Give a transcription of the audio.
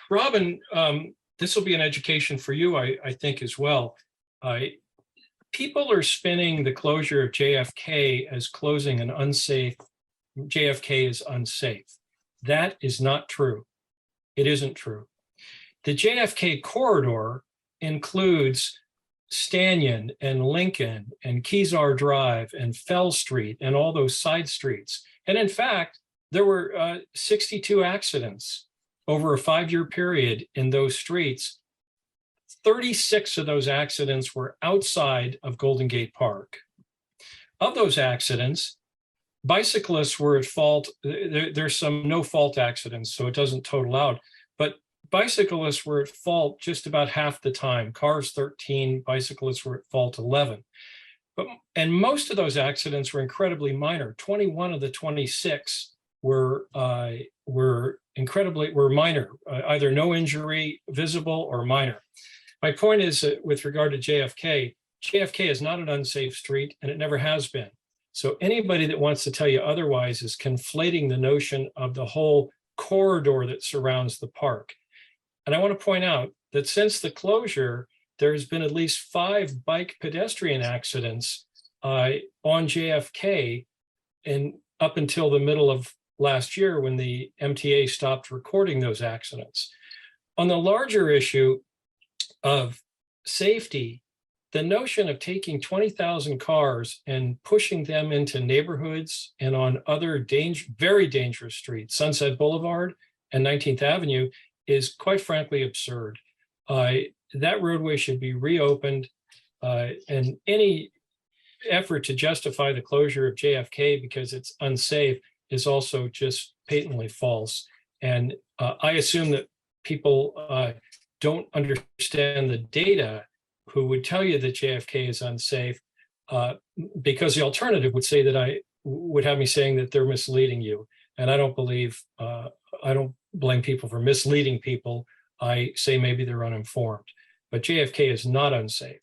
Robin, this will be an education for you, I think, as well. People are spinning the closure of JFK as closing an unsafe, JFK is unsafe. That is not true. It isn't true. The JFK corridor includes Stanyon and Lincoln and Kezar Drive and Fell Street and all those side streets. And in fact, there were 62 accidents over a 5-year period in those streets. 36 of those accidents were outside of Golden Gate Park. Of those accidents, bicyclists were at fault. There's some no-fault accidents, so it doesn't total out. But bicyclists were at fault just about half the time. Cars 13, bicyclists were at fault 11. And most of those accidents were incredibly minor. 21 of the 26 were minor, either no injury visible or minor. My point is that with regard to JFK, JFK is not an unsafe street, and it never has been. So anybody that wants to tell you otherwise is conflating the notion of the whole corridor that surrounds the park. And I want to point out that since the closure, there has been at least 5 bike pedestrian accidents on JFK and up until the middle of last year when the MTA stopped recording those accidents. On the larger issue of safety, the notion of taking 20,000 cars and pushing them into neighborhoods and on other very dangerous streets, Sunset Boulevard and 19th Avenue, is quite frankly absurd. That roadway should be reopened, and any effort to justify the closure of JFK because it's unsafe is also just patently false. And I assume that people don't understand the data who would tell you that JFK is unsafe, because the alternative would say that would have me saying that they're misleading you. And I don't blame people for misleading people. I say maybe they're uninformed, but JFK is not unsafe.